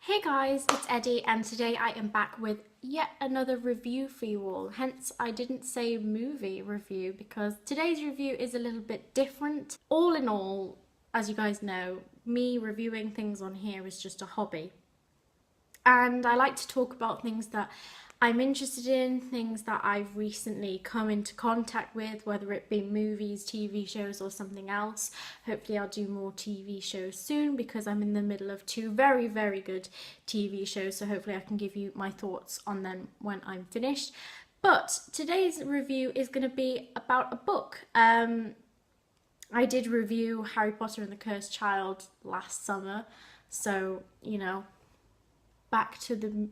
Hey guys, it's Eddie and today I am back with yet another review for you all. Hence, I didn't say movie review because today's review is a little bit different. All in all, as you guys know, me reviewing things on here is just a hobby. And I like to talk about things that I'm interested in, things that I've recently come into contact with, whether it be movies, TV shows, or something else. Hopefully, I'll do more TV shows soon because I'm in the middle of two very, very good TV shows. So, hopefully, I can give you my thoughts on them when I'm finished. But today's review is going to be about a book. I did review Harry Potter and the Cursed Child last summer, so back to the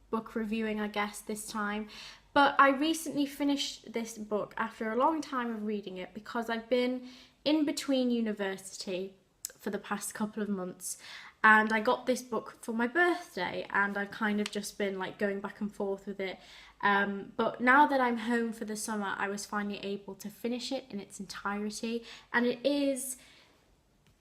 book reviewing, I guess, this time. But I recently finished this book after a long time of reading it because I've been in between university for the past couple of months, and I got this book for my birthday, and I've kind of just been like going back and forth with it. But now that I'm home for the summer, I was finally able to finish it in its entirety, and it is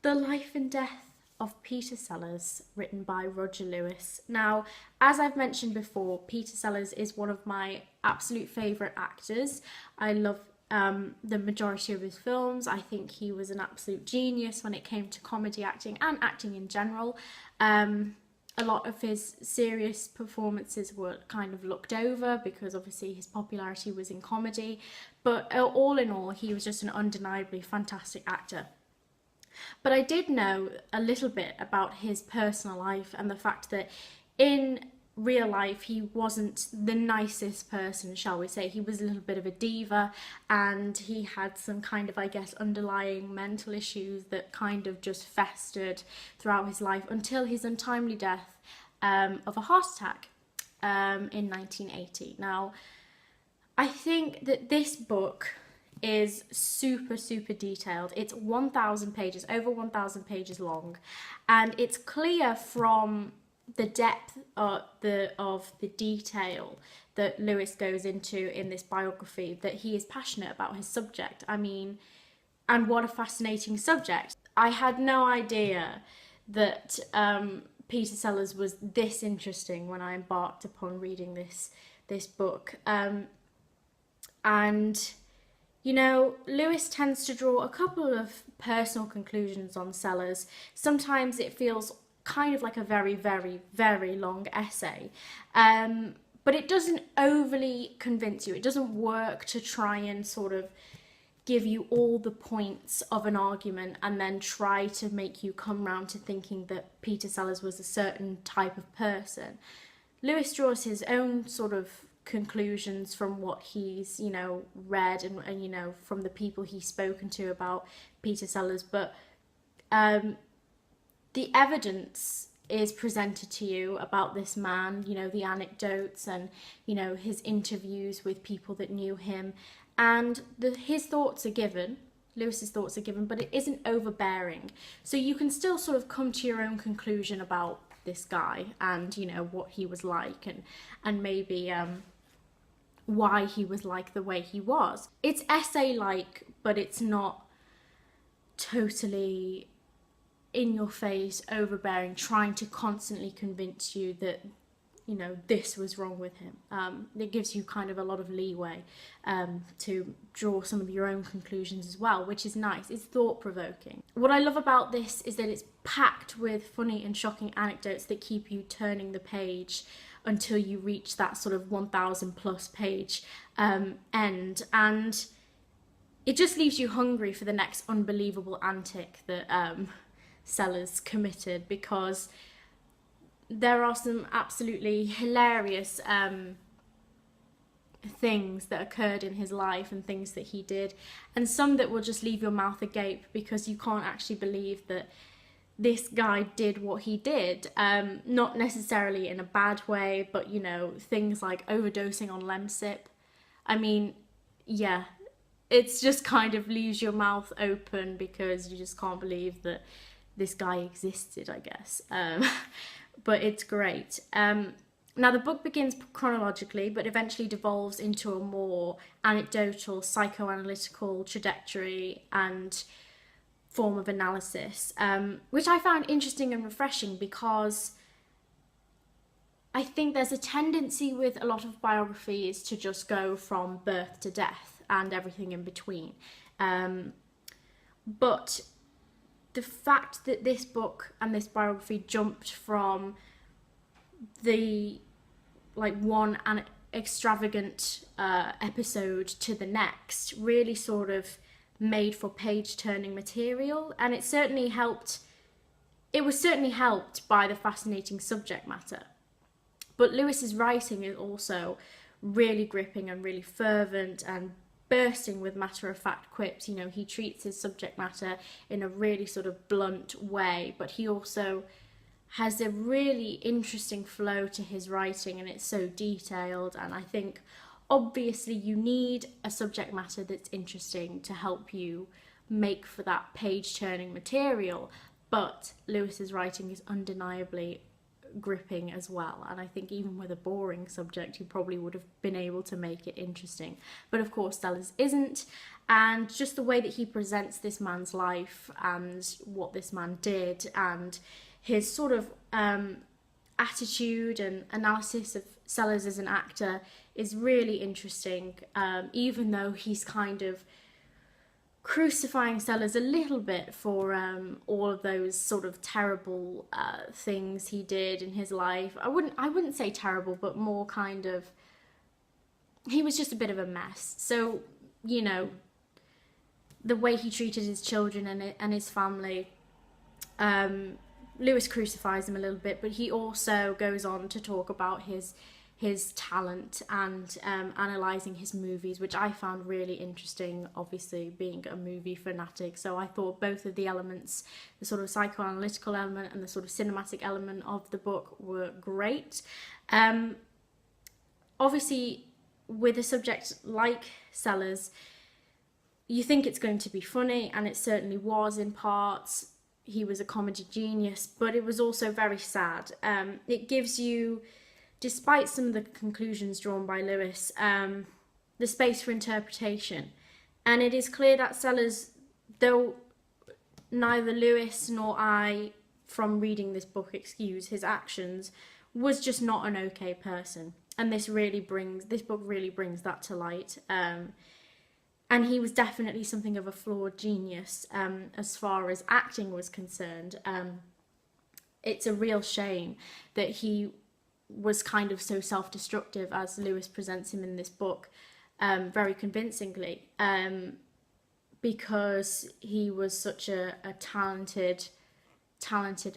The Life and Death of Peter Sellers, written by Roger Lewis. Now, as I've mentioned before, Peter Sellers is one of my absolute favourite actors. I love the majority of his films. I think he was an absolute genius when it came to comedy acting and acting in general. A lot of his serious performances were kind of looked over because obviously his popularity was in comedy, but all in all, he was just an undeniably fantastic actor. But I did know a little bit about his personal life and the fact that in real life he wasn't the nicest person, shall we say. He was a little bit of a diva, and he had some kind of, I guess, underlying mental issues that kind of just festered throughout his life until his untimely death of a heart attack in 1980. Now, I think that this book is super detailed. It's 1,000 pages, over 1,000 pages long, and it's clear from the depth of the detail that Lewis goes into in this biography that he is passionate about his subject. I mean, and what a fascinating subject. I had no idea that Peter Sellers was this interesting when I embarked upon reading this book. And Lewis tends to draw a couple of personal conclusions on Sellers. Sometimes it feels kind of like a very, very, very long essay. But it doesn't overly convince you. It doesn't work to try and sort of give you all the points of an argument and then try to make you come round to thinking that Peter Sellers was a certain type of person. Lewis draws his own sort of conclusions from what he's read and from the people he's spoken to about Peter Sellers, but the evidence is presented to you about this man, the anecdotes and his interviews with people that knew him, and his thoughts are given. Lewis's thoughts are given, but it isn't overbearing, so you can still sort of come to your own conclusion about this guy and what he was like and maybe why he was like the way he was. It's essay-like, but it's not totally in your face, overbearing, trying to constantly convince you that this was wrong with him. It gives you kind of a lot of leeway to draw some of your own conclusions as well, which is nice. It's thought-provoking. What I love about this is that it's packed with funny and shocking anecdotes that keep you turning the page until you reach that sort of 1,000 plus page end, and it just leaves you hungry for the next unbelievable antic that Sellers committed, because there are some absolutely hilarious things that occurred in his life and things that he did, and some that will just leave your mouth agape because you can't actually believe that this guy did what he did. Not necessarily in a bad way, but things like overdosing on Lemsip. I mean, yeah, it's just kind of leaves your mouth open because you just can't believe that this guy existed, I guess. But it's great. Now, the book begins chronologically, but eventually devolves into a more anecdotal, psychoanalytical trajectory and form of analysis, which I found interesting and refreshing because I think there's a tendency with a lot of biographies to just go from birth to death and everything in between. But the fact that this book and this biography jumped from the one and extravagant episode to the next really sort of made for page turning material, and it was certainly helped by the fascinating subject matter. But Lewis's writing is also really gripping and really fervent and bursting with matter-of-fact quips. You know, he treats his subject matter in a really sort of blunt way, but he also has a really interesting flow to his writing, and it's so detailed. And I think obviously you need a subject matter that's interesting to help you make for that page-turning material, but Lewis's writing is undeniably gripping as well, and I think even with a boring subject he probably would have been able to make it interesting. But of course Sellers isn't, and just the way that he presents this man's life and what this man did and his sort of attitude and analysis of Sellers as an actor is really interesting, even though he's kind of crucifying Sellers a little bit for all of those sort of terrible things he did in his life. I wouldn't say terrible, but more kind of, he was just a bit of a mess. So, you know, the way he treated his children and his family, Lewis crucifies him a little bit, but he also goes on to talk about his talent and analysing his movies, which I found really interesting, obviously being a movie fanatic. So I thought both of the elements, the sort of psychoanalytical element and the sort of cinematic element of the book, were great. Obviously, with a subject like Sellers, you think it's going to be funny, and it certainly was in parts. He was a comedy genius, but it was also very sad. It gives you, despite some of the conclusions drawn by Lewis, the space for interpretation. And it is clear that Sellers, though neither Lewis nor I, from reading this book, excuse his actions, was just not an okay person. And this book really brings that to light. And he was definitely something of a flawed genius as far as acting was concerned. It's a real shame that he was kind of so self-destructive, as Lewis presents him in this book very convincingly, because he was such a talented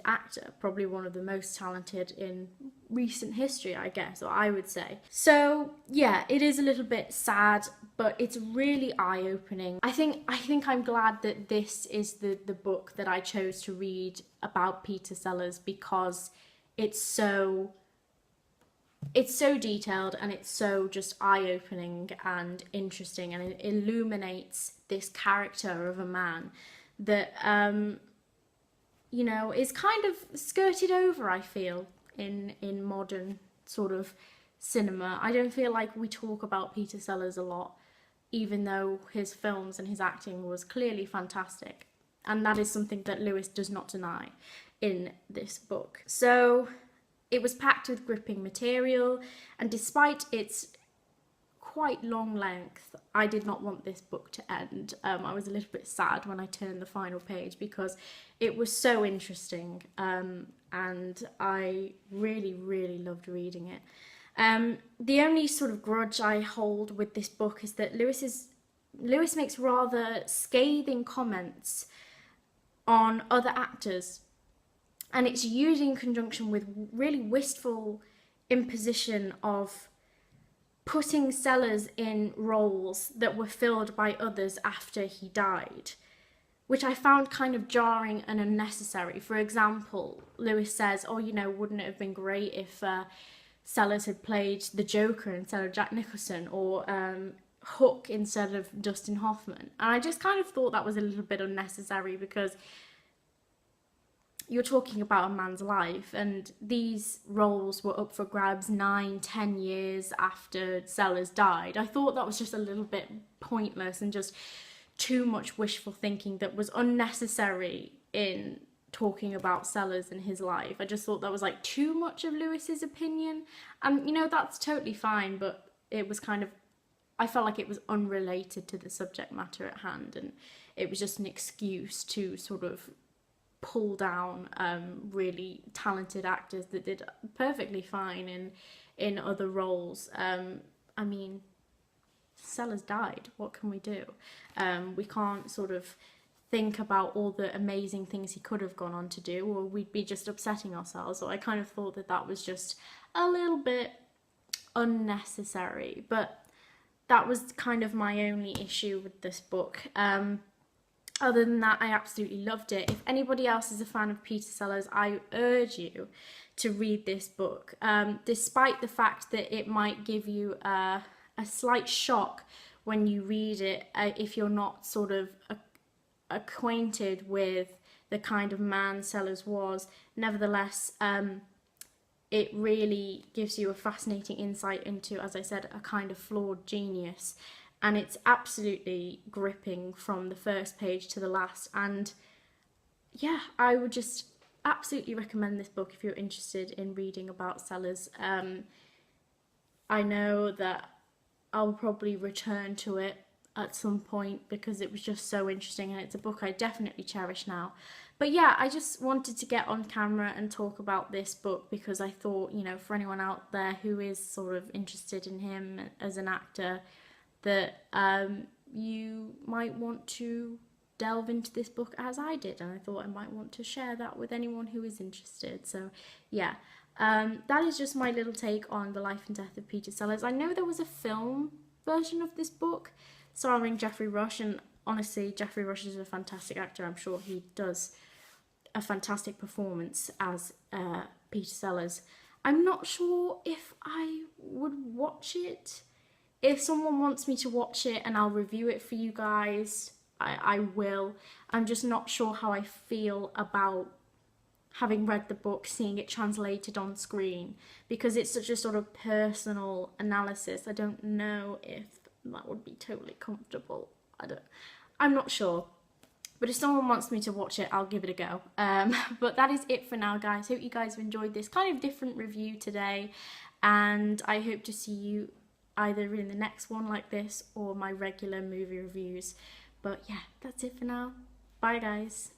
actor, probably one of the most talented in recent history, I guess, or I would say. So yeah, it is a little bit sad, but it's really eye-opening. I think I'm glad that this is the book that I chose to read about Peter Sellers, because it's so detailed and it's so just eye-opening and interesting, and it illuminates this character of a man that you know, is kind of skirted over, I feel, in modern sort of cinema. I don't feel like we talk about Peter Sellers a lot, even though his films and his acting was clearly fantastic, and that is something that Lewis does not deny in this book. So it was packed with gripping material, and despite its quite long length, I did not want this book to end. I was a little bit sad when I turned the final page, because it was so interesting, and I really, really loved reading it. The only sort of grudge I hold with this book is that Lewis makes rather scathing comments on other actors, and it's used in conjunction with really wistful imposition of putting Sellers in roles that were filled by others after he died, which I found kind of jarring and unnecessary. For example, Lewis says, oh, you know, wouldn't it have been great if Sellers had played the Joker instead of Jack Nicholson, or Hook instead of Dustin Hoffman? And I just kind of thought that was a little bit unnecessary, because you're talking about a man's life, and these roles were up for grabs 9-10 years after Sellers died. I thought that was just a little bit pointless and just too much wishful thinking that was unnecessary in talking about Sellers and his life. I just thought that was like too much of Lewis's opinion, and you know, that's totally fine, but it was kind of, I felt like it was unrelated to the subject matter at hand, and it was just an excuse to sort of pull down really talented actors that did perfectly fine in other roles. I mean, Sellers died. What can we do? We can't sort of think about all the amazing things he could have gone on to do, or we'd be just upsetting ourselves. So I kind of thought that that was just a little bit unnecessary, but that was kind of my only issue with this book. Other than that, I absolutely loved it. If anybody else is a fan of Peter Sellers, I urge you to read this book, despite the fact that it might give you a slight shock when you read it, if you're not sort of acquainted with the kind of man Sellers was. Nevertheless, it really gives you a fascinating insight into, as I said, a kind of flawed genius. And it's absolutely gripping from the first page to the last. And yeah, I would just absolutely recommend this book if you're interested in reading about Sellers. I know that I'll probably return to it at some point because it was just so interesting, and it's a book I definitely cherish now. But yeah, I just wanted to get on camera and talk about this book because I thought, you know, for anyone out there who is sort of interested in him as an actor, that you might want to delve into this book as I did, and I thought I might want to share that with anyone who is interested. So yeah, that is just my little take on the life and death of Peter Sellers. I know there was a film version of this book starring Geoffrey Rush, and honestly, Geoffrey Rush is a fantastic actor. I'm sure he does a fantastic performance as Peter Sellers. I'm not sure if I would watch it. If someone wants me to watch it and I'll review it for you guys, I will. I'm just not sure how I feel about having read the book, seeing it translated on screen, because it's such a sort of personal analysis. I don't know if that would be totally comfortable. I'm not sure. But if someone wants me to watch it, I'll give it a go. But that is it for now, guys. Hope you guys have enjoyed this kind of different review today, and I hope to see you either in the next one like this or my regular movie reviews. But yeah, that's it for now. Bye, guys.